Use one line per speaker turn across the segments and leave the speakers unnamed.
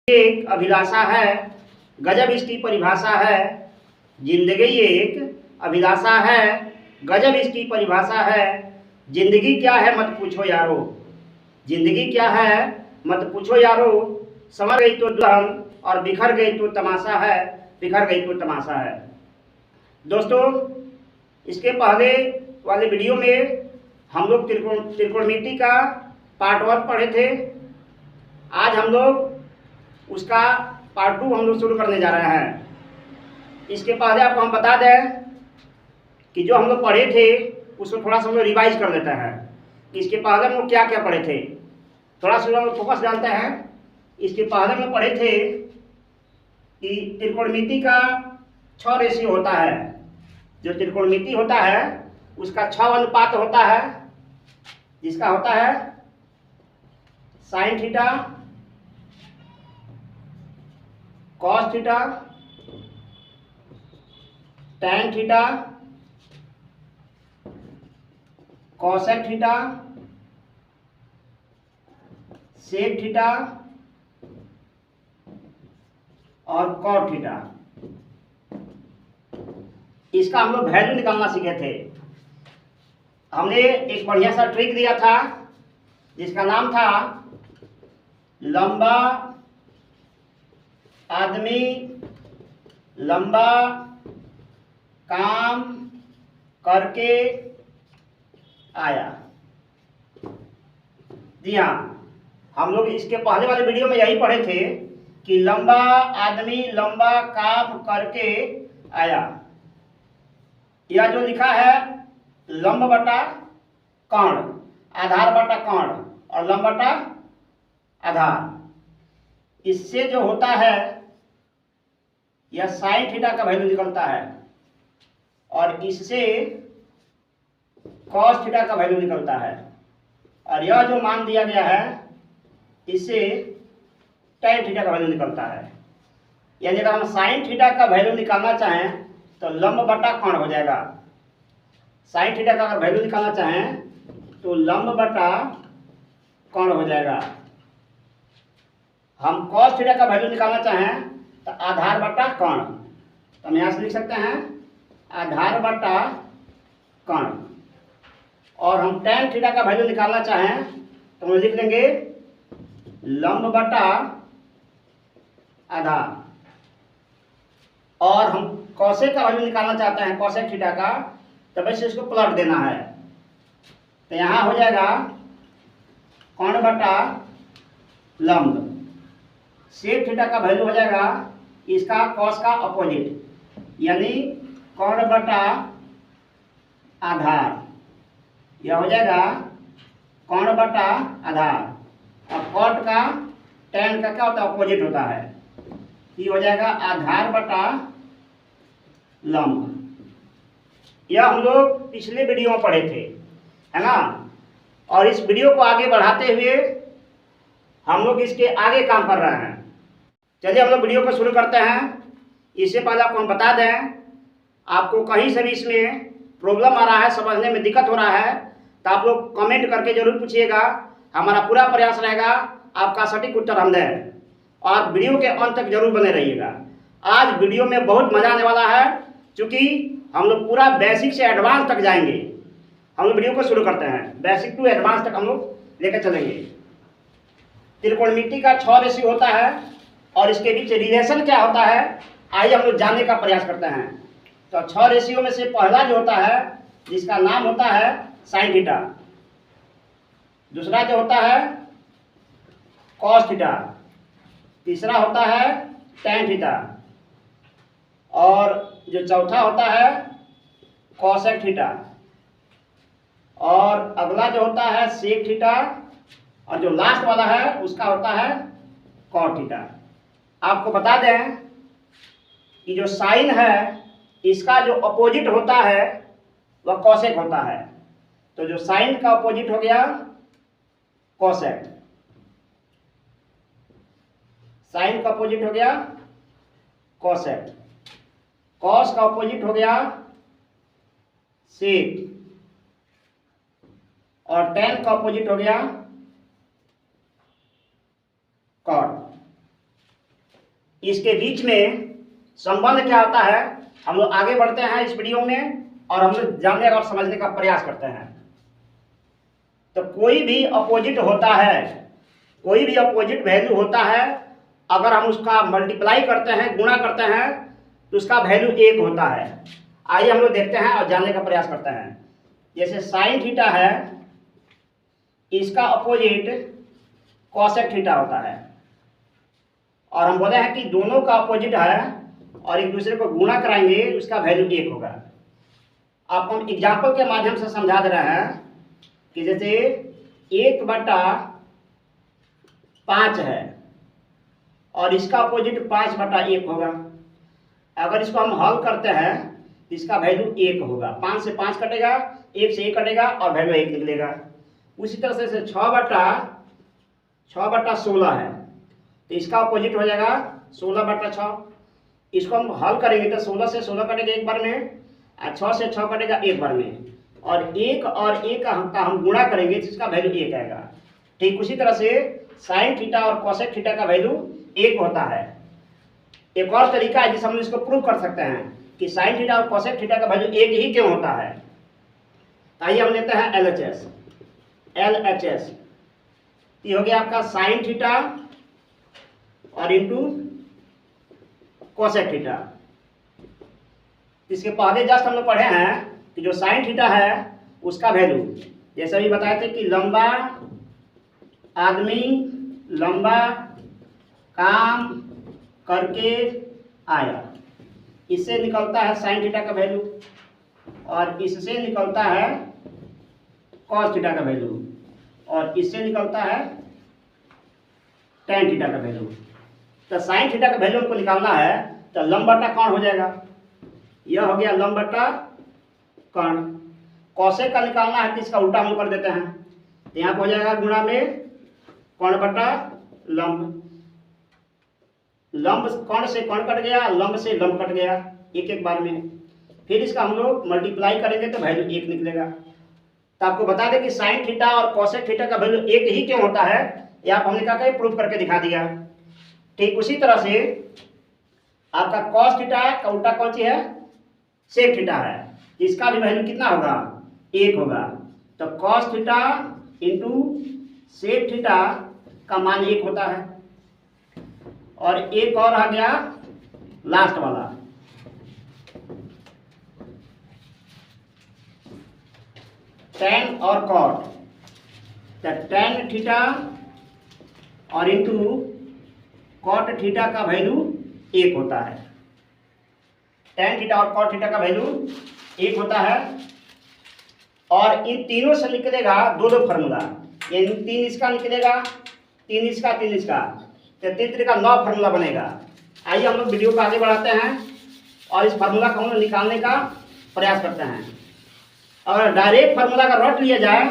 एक अभिलाषा है, गजब इसकी परिभाषा है। जिंदगी एक अभिलाषा है, गजब इसकी परिभाषा है। जिंदगी क्या है मत पूछो यारो, जिंदगी क्या है मत पूछो यारो। संवर गई तो दुल्हन और बिखर गई तो तमाशा है, बिखर गई तो तमाशा है। दोस्तों, इसके पहले वाले वीडियो में हम लोग त्रिकोणमिति का पार्ट 1 पढ़े थे। आज हम लोग उसका पार्ट 2 हम लोग शुरू करने जा रहे हैं। इसके पहले आपको हम बता दें कि जो हम लोग पढ़े थे उसको थोड़ा सा हम लोग रिवाइज कर लेते हैं कि इसके पहले हम लोग क्या क्या पढ़े थे। थोड़ा सा हम फोकस डालते हैं। इसके पहले हम लोग पढ़े थे कि त्रिकोणमिति का 6 रेशियो होता है। जो त्रिकोणमिति होता है उसका 6 अनुपात होता है, जिसका होता है sine theta, cos theta, tan theta, cosec theta, sec theta और कॉट थीटा। इसका हम लोग वैल्यू निकालना सीखे थे। हमने एक बढ़िया सा ट्रिक दिया था जिसका नाम था लंबा आदमी लंबा काम करके आया। जी हाँ, हम लोग इसके पहले वाले वीडियो में यही पढ़े थे कि लंबा आदमी लंबा काम करके आया। यह जो लिखा है लंब बटा कर्ण, आधार बटा कर्ण और लंब बटा आधार, इससे जो होता है यह साइन थीटा का वैल्यू निकलता है और इससे कॉस थीटा का वैल्यू निकलता है और यह जो मान दिया गया है इससे टैन थीटा का वैल्यू निकलता है। यानी अगर हम साइन थीटा का वैल्यू निकालना चाहें तो लंब बटा कर्ण हो जाएगा। साइन थीटा का अगर वैल्यू निकालना चाहें तो लंब बटा कर्ण हो जाएगा। हम कॉस थीटा का वैल्यू निकालना चाहें तो आधार बटा कर्ण, तो हम यहाँ से लिख सकते हैं आधार बटा कर्ण। और हम टैन थीटा का वैल्यू निकालना चाहें तो हम लिख लेंगे लंब बटा आधार। और हम कॉसेक का वैल्यू निकालना चाहते हैं कॉसेक थीटा का, तो बस इसको प्लट देना है। तो यहाँ हो जाएगा कर्ण बटा लंब। सेक थीटा का वैल्यू हो जाएगा इसका कॉस का अपोजिट, यानी कर्ण बटा आधार। यह हो जाएगा कर्ण बटा आधार। और कॉट का टैन का क्या होता है, अपोजिट होता है। ये हो जाएगा आधार बटा लंब। यह हम लोग पिछले वीडियो में पढ़े थे, है ना। और इस वीडियो को आगे बढ़ाते हुए हम लोग इसके आगे काम कर रहे हैं। चलिए हम लोग वीडियो को शुरू करते हैं। इससे पहले आपको हम बता दें, आपको कहीं से भी इसमें प्रॉब्लम आ रहा है, समझने में दिक्कत हो रहा है, तो आप लोग कमेंट करके जरूर पूछिएगा। हमारा पूरा प्रयास रहेगा आपका सटीक उत्तर हम दें। और वीडियो के अंत तक जरूर बने रहिएगा। आज वीडियो में बहुत मजा आने वाला है, क्योंकि हम लोग पूरा बेसिक से एडवांस तक जाएंगे। हम लोग वीडियो को शुरू करते हैं, बेसिक टू एडवांस तक हम लोग लेकर चलेंगे। त्रिकोणमिति का 6 रेशियो होता है और इसके बीच रिलेशन क्या होता है, आइए हम लोग जानने का प्रयास करते हैं। तो 6 रेशियो में से पहला जो होता है जिसका नाम होता है साइन थीटा, दूसरा जो होता है कॉस थीटा, तीसरा होता है टैन थीटा और जो चौथा होता है कॉसेक थीटा और अगला जो होता है सेक थीटा और जो लास्ट वाला है उसका होता है कॉट थीटा। आपको बता दें कि जो साइन है इसका जो अपोजिट होता है वह कॉसेक होता है। तो जो साइन का अपोजिट हो गया कॉसेक, साइन का अपोजिट हो गया कॉसेक, कॉस का अपोजिट हो गया सेक और टैन का अपोजिट हो गया कॉट। इसके बीच में संबंध क्या होता है, हम लोग आगे बढ़ते हैं इस वीडियो में और हम लोग जानने और समझने का प्रयास करते हैं। तो कोई भी अपोजिट होता है, कोई भी अपोजिट वैल्यू होता है, अगर हम उसका मल्टीप्लाई करते हैं, गुणा करते हैं, तो उसका वैल्यू 1 होता है। आइए हम लोग देखते हैं और जानने का प्रयास करते हैं। जैसे साइन थीटा है, इसका अपोजिट कॉसेक थीटा होता है, और हम बोले हैं कि दोनों का अपोजिट है और एक दूसरे को गुणा कराएंगे, उसका वैल्यू 1 होगा। आपको हम एग्जाम्पल के माध्यम से समझा दे रहे हैं कि जैसे 1/5 है और इसका अपोजिट 5/1 होगा। अगर इसको हम हल करते हैं तो इसका वैल्यू 1 होगा। 5 से 5 कटेगा, 1 से 1 कटेगा और वैल्यू 1 निकलेगा। उसी तरह से 6/16 है तो इसका अपोजिट हो जाएगा 16/6। इसको हम हल करेंगे तो 16 से 16 कटेगा एक बार में और 6 से 6 कटेगा एक बार में, और 1 और 1 का हम गुणा करेंगे तो इसका वैल्यू 1 आएगा। ठीक उसी तरह से साइन थीटा और कॉसेक थीटा का वैल्यू 1 होता है। एक और तरीका है जिससे हम इसको प्रूव कर सकते हैं कि साइन थीटा और कॉसेक थीटा का वैल्यू 1 ही क्यों होता है। आइए हम लेते हैं LHS। ये हो गया आपका साइन थीटा और इंटू कॉसेक थीटा। इसके पहले जस्ट हम लोग पढ़े हैं कि जो साइन थीटा है उसका वैल्यू, जैसे अभी बताए थे कि लंबा आदमी लंबा काम करके आया, इससे निकलता है साइन थीटा का वैल्यू, और इससे निकलता है कॉस थीटा का वैल्यू, और इससे निकलता है टेन थीटा का वैल्यू। तो साइन थीटा का वैल्यू हमको निकालना है तो लंब बटा कौन हो जाएगा, यह हो गया लंब बटा कर्ण। कॉसेक का निकालना है तो इसका उल्टा हम कर देते हैं, तो यहाँ पर हो जाएगा गुणा में कर्ण बटा लंब। लंब कर्ण से कर्ण कट गया, लंब से लंब कट गया एक एक बार में। फिर इसका हम लोग मल्टीप्लाई करेंगे तो वैल्यू 1 निकलेगा। तो आपको बता दें कि साइन थीटा और कॉसेक थीटा का वैल्यू 1 ही क्यों होता है, ये आप हमने क्या प्रूफ करके दिखा दिया। ठीक उसी तरह से आपका कॉस थीटा का उल्टा कौन सी है, सेक थीटा है, इसका भी वैल्यू कितना होगा, 1 होगा। तो cos theta into sec theta का मान 1 होता है। और एक और आ गया लास्ट वाला, टेन और कॉट। तो टेन थीटा और इंटू कॉट थीटा का वैल्यू 1 होता है। टेन थीटा और कॉट थीटा का वैल्यू 1 होता है। और इन तीनों से निकलेगा दो फार्मूला, यानी 3 इसका निकलेगा, 3 इसका, 3 इसका, तो 3 का 9 फार्मूला बनेगा। आइए हम लोग वीडियो को आगे बढ़ाते हैं और इस फार्मूला को हम लोग निकालने का प्रयास करते हैं। अगर डायरेक्ट फार्मूला का रट लिया जाए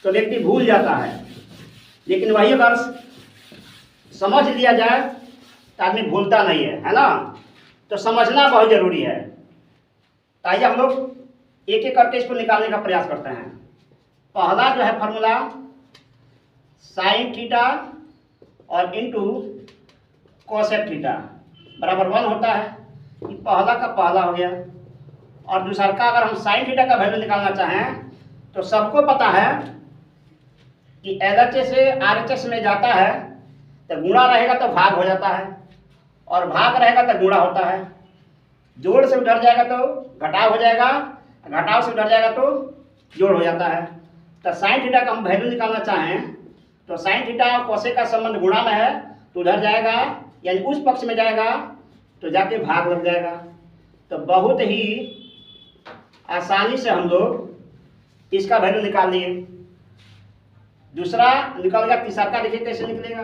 तो व्यक्ति भूल जाता है, लेकिन वही अगर समझ लिया जाए तो आदमी भूलता नहीं है ना। तो समझना बहुत जरूरी है। तो आइए हम लोग एक एक करके इसको निकालने का प्रयास करते हैं। पहला जो है फार्मूला साइन थीटा और इंटू कॉसेक थीटा बराबर 1 होता है। ये पहला का पहला हो गया। और दूसरा का अगर हम साइन थीटा का वैल्यू निकालना चाहें तो सबको पता है कि LHS से RHS में जाता है तो गुणा रहेगा तो भाग हो जाता है, और भाग रहेगा तो गुणा होता है। जोड़ से उधर जाएगा तो घटाव हो जाएगा, घटाव से उधर जाएगा तो जोड़ हो जाता है। तो साइन थीटा का हम वैल्यू निकालना चाहें तो साइन थीटा और कॉसेक का संबंध गुणा में है तो उधर जाएगा, यानी उस पक्ष में जाएगा तो जाके भाग लग जाएगा। तो बहुत ही आसानी से हम लोग इसका वैल्यू निकाल लिए। दूसरा निकल गया, तीसरा का देखिए कैसे निकलेगा।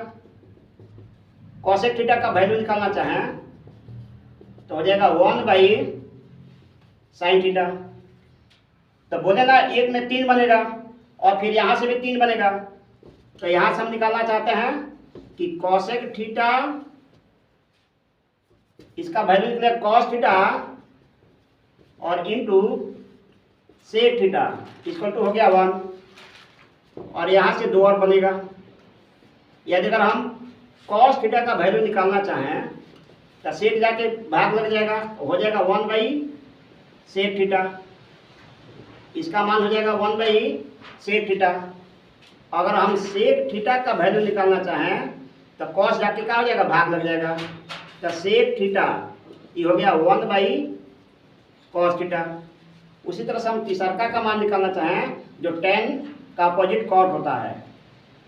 कॉसेक थीटा का वैल्यू निकालना चाहें तो हो जाएगा 1/sin थीटा। तो बोले ना 1 में 3 बनेगा और फिर यहाँ से भी 3 बनेगा। तो यहाँ से हम निकालना चाहते हैं कि कॉसेक थीटा, इसका वैल्यू निकलेगा कॉस थीटा और into sec theta equal to हो गया 1, और यहाँ से 2 और बनेगा। यदि अगर हम कॉस थीटा का वैल्यू निकालना चाहें तो सेक जाके भाग लग जाएगा, हो जाएगा 1 बाई सेक थीटा। इसका मान हो जाएगा 1 बाई सेक थीटा। अगर हम सेक थीटा का वैल्यू निकालना चाहें तो कॉस जाके क्या हो जाएगा, भाग लग जाएगा। तो सेक थीटा ये हो गया 1 बाई कॉस थीटा। उसी तरह से हम तीसरका का मान निकालना चाहें जो tan का अपोजिट कॉट होता है,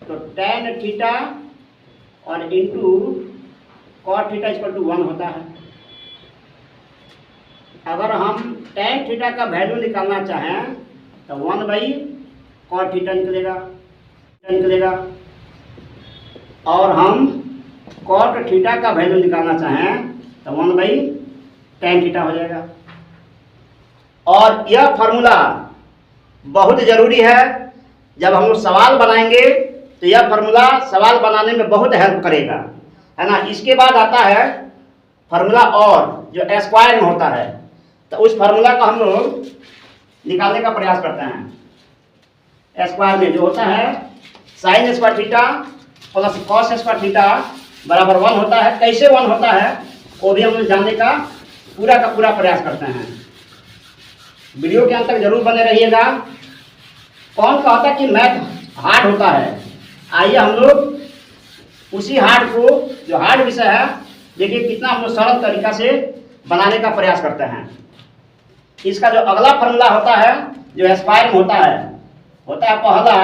तो tan थीटा और into cot theta equal to 1 होता है। अगर हम tan थीटा का वैल्यू निकालना चाहें तो 1 बाई कॉट थीटा निकलेगा। और हम कॉट थीटा का वैल्यू निकालना चाहें तो 1 बाई tan थीटा हो जाएगा। और यह फार्मूला बहुत ज़रूरी है, जब हम लोग सवाल बनाएंगे तो यह फार्मूला सवाल बनाने में बहुत हेल्प करेगा, है ना। इसके बाद आता है फार्मूला और जो स्क्वायर में होता है, तो उस फार्मूला को हम लोग निकालने का प्रयास करते हैं। स्क्वायर में जो होता है sign square theta plus cos square theta बराबर 1 होता है। कैसे 1 होता है वो भी हम लोग जानने का पूरा प्रयास करते हैं। वीडियो के अंत तक जरूर बने रहिएगा। कौन कहता है कि मैथ हार्ड होता है, आइए हम लोग उसी हार्ड को, जो हार्ड विषय है, देखिए कितना हम लोग सरल तरीका से बनाने का प्रयास करते हैं। इसका जो अगला फॉर्मूला होता है जो स्क्वायर में होता है पहला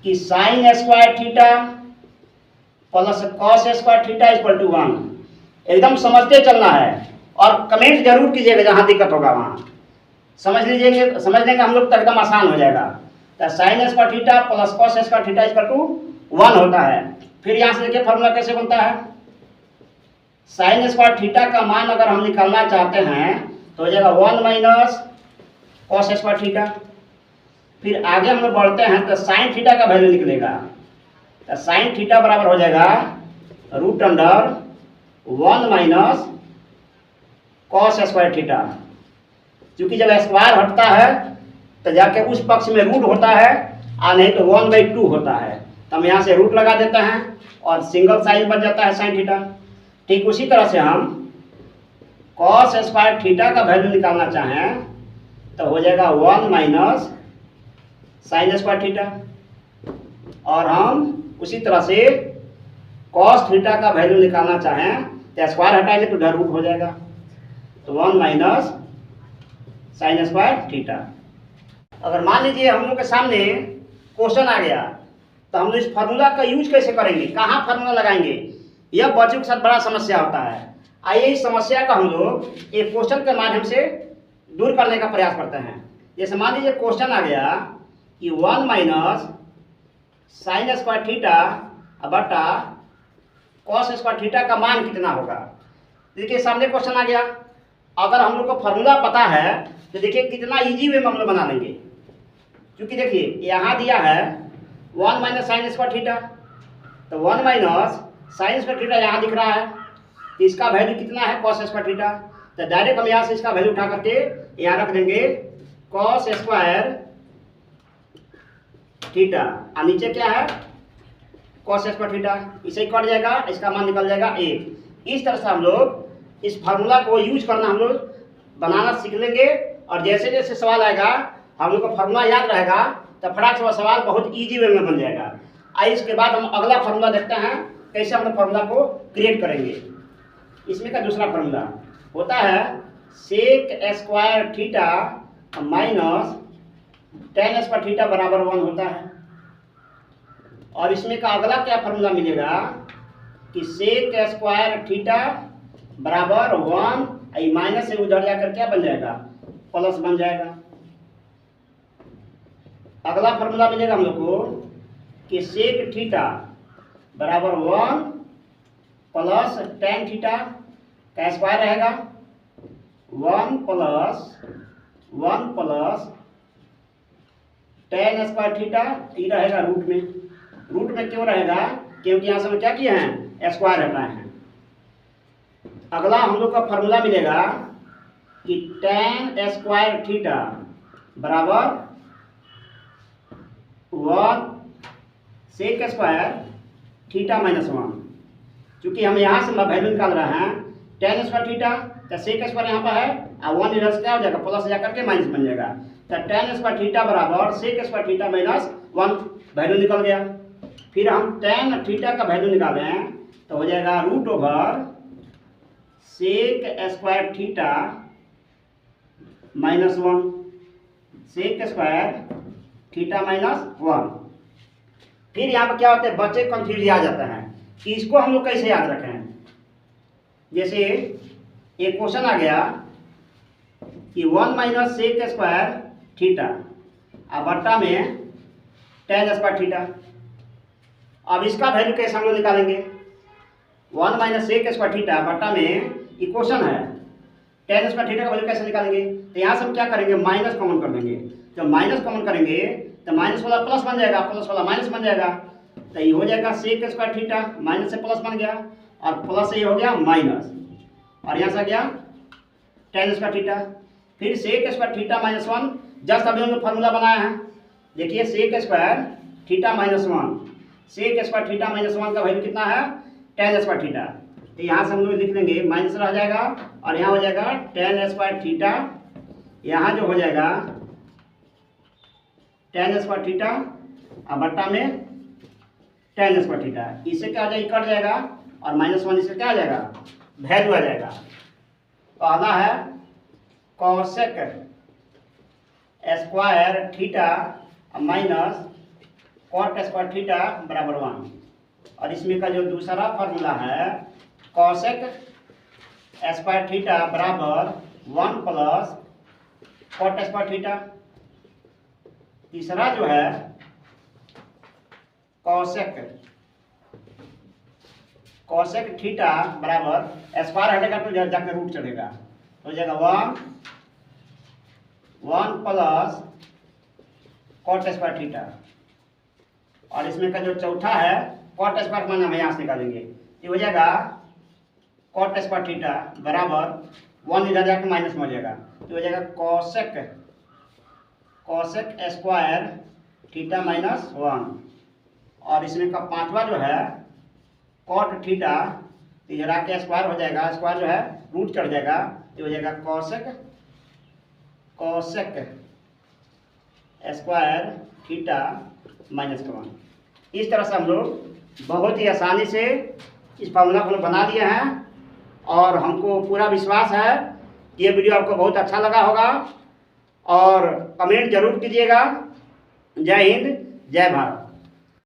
कि sine square theta plus cos square theta equal to 1। एकदम समझते चलना है और कमेंट जरूर कीजिएगा जहां दिक्कत होगा वहां। समझ लेंगे हम लोग तो एकदम आसान हो जाएगा। तो sine square theta plus cos square theta equal to 1 होता है। फिर यहाँ से देखिए फॉर्मूला कैसे बनता है। साइन स्क्वायर थीटा का मान अगर हम निकालना चाहते हैं तो हो जाएगा 1 माइनस कॉस स्क्वायर थीटा। फिर आगे हम लोग बढ़ते हैं तो साइन थीटा का वैल्यू निकलेगा। तो साइन थीटा बराबर हो जाएगा root under 1 minus cos square theta. क्योंकि जब स्क्वायर हटता है तो जाके उस पक्ष में रूट होता है, और नहीं तो 1/2 होता है। तो हम यहाँ से रूट लगा देते हैं और सिंगल साइन बच जाता है साइन थीटा। ठीक उसी तरह से हम कॉस स्क्वायर थीटा का वैल्यू निकालना चाहें तो हो जाएगा 1 माइनस साइन स्क्वायर थीटा। और हम उसी तरह से कॉस थीटा का वैल्यू निकालना चाहें तो स्क्वायर हटाएंगे तो रूट हो जाएगा, तो 1 माइनस साइन स्क्वायर थीटा। अगर मान लीजिए हम लोग के सामने क्वेश्चन आ गया तो हम लोग इस फार्मूला का यूज कैसे करेंगे, कहाँ फार्मूला लगाएंगे, यह बच्चों के साथ बड़ा समस्या होता है। आइए इस समस्या का हम लोग एक क्वेश्चन के माध्यम से दूर करने का प्रयास करते हैं। जैसे मान लीजिए क्वेश्चन आ गया कि 1 माइनस साइन स्क्वायर थीटा बटा कॉस स्क्वायर थीटा का मान कितना होगा। देखिए सामने क्वेश्चन आ गया। अगर हम लोग को फार्मूला पता है तो देखिए कितना इजी वे में हम लोग बना लेंगे। क्योंकि देखिए यहाँ दिया है 1 माइनस साइन स्क्वायर थीटा, तो 1 माइनस साइन स्क्वायर थीटा यहाँ दिख रहा है, तो इसका वैल्यू कितना है कॉस स्क्वायर थीटा। तो डायरेक्ट हम यहाँ से इसका वैल्यू उठा करके यहाँ रख देंगे कॉस स्क्वायर थीटा, और नीचे क्या है कॉस स्क्वायर थीटा। इसे ही कट जाएगा, इसका मान निकल जाएगा 1। इस तरह से हम लोग इस फार्मूला को यूज करना हम लोग बनाना सीख लेंगे, और जैसे जैसे सवाल आएगा हम लोग को फार्मूला याद रहेगा तो फटाक से सवाल बहुत इजी वे में बन जाएगा। आइए इसके बाद हम अगला फार्मूला देखते हैं कैसे हम लोग फार्मूला को क्रिएट करेंगे। इसमें का दूसरा फार्मूला होता है sec square theta minus tan square theta बराबर 1 होता है। और इसमें का अगला क्या फार्मूला मिलेगा कि सेक स्क्वायर थीटा बराबर 1, माइनस से उधर जाकर क्या बन जाएगा, प्लस बन जाएगा। अगला फार्मूला मिलेगा हम लोग को कि सेक थीटा बराबर 1 प्लस tan थीटा का स्क्वायर रहेगा 1 प्लस tan स्क्वायर थीटा, ये रहेगा रूट में। रूट में क्यों रहेगा, क्योंकि यहाँ से हम क्या किए हैं स्क्वायर हटाए हैं। अगला हम लोग का फार्मूला मिलेगा कि tan स्क्वायर थीटा बराबर 1 सेक स्क्वायर थीटा माइनस 1। चूँकि हम यहाँ से वैल्यू निकाल रहे हैं टेन स्क्वायर थीटा, तो सेक स्क्वायर यहाँ पर है और 1 इधर से क्या हो जाएगा, प्लस जा करके माइनस बन जाएगा। तो टेन स्क्वायर थीटा बराबर sec square theta minus 1 value निकल गया। फिर हम टेन थीटा का वैल्यू निकालें तो हो जाएगा root over sec square theta minus 1, sec square theta minus 1। फिर यहाँ पर क्या होता है, बच्चे कंफ्यूज आ जाता है कि इसको हम लोग कैसे याद रखें। जैसे एक क्वेश्चन आ गया कि 1 माइनस सेक स्क्वायर थीटा और बट्टा में टेन स्क्वायर थीटा। अब इसका वैल्यू कैसे हम लोग निकालेंगे, 1 माइनस सेक स्क्वायर थीटा बट्टा में इक्वेशन है टेन स्क्वायर थीटा का वैल्यू कैसे निकालेंगे। तो यहाँ से हम क्या करेंगे, माइनस कॉमन कर देंगे। जब माइनस कॉमन करेंगे तो माइनस वाला प्लस बन जाएगा, प्लस वाला माइनस बन जाएगा। तो ये हो जाएगा सेक स्क्वायर थीटा, माइनस से प्लस बन गया और प्लस से ये हो गया माइनस, और यहाँ से आ गया टेन स्क्वायर थीटा। फिर sec square theta minus 1, just अभी हम लोग फॉर्मूला बनाया है। देखिए sec square theta minus 1, sec square theta minus 1 का वैल्यू कितना है, टेन स्क्वायर थीटा। तो यहाँ से हम लोग लिख लेंगे माइनस रह जाएगा और यहाँ हो जाएगा टेन स्क्वायर थीटा, यहाँ जो हो जाएगा टेन स्क्वायर थीटा और बट्टा में टेन स्क्वायर थीटा। इससे क्या आ जाएगा, कट जाएगा और माइनस 1 इससे क्या आ जाएगा, वैल्यू आ जाएगा। तो आना है cosec square theta minus cot square theta बराबर 1। और इसमें का जो दूसरा फार्मूला है कॉसेक स्क्वायर थीटा बराबर 1 प्लस कॉट स्क्वायर थीटा। तीसरा जो है कॉसेक थीटा बराबर स्क्वायर हटेगा तो जाकर रूट चढ़ेगा, तो हो जाएगा 1 प्लस कॉट स्क्वायर थीटा। और इसमें का जो चौथा है कॉट स्क्वायर मान हम यहाँ से निकालेंगे, ये हो जाएगा कॉट स्क्वायर थीटा बराबर 1 इधर जाके माइनस में हो जाएगा, तो हो जाएगा कॉसेक स्क्वायर थीटा माइनस 1। और इसमें का पांचवा जो है कॉट थीटा, इधर आके स्क्वायर हो जाएगा, स्क्वायर जो है रूट चढ़ जाएगा, तो हो जाएगा कॉसेक स्क्वायर थीटा माइनस 1। इस तरह से हम लोग बहुत ही आसानी से इस फार्मूला को बना दिए हैं और हमको पूरा विश्वास है कि ये वीडियो आपको बहुत अच्छा लगा होगा। और कमेंट जरूर कीजिएगा। जय हिंद, जय भारत।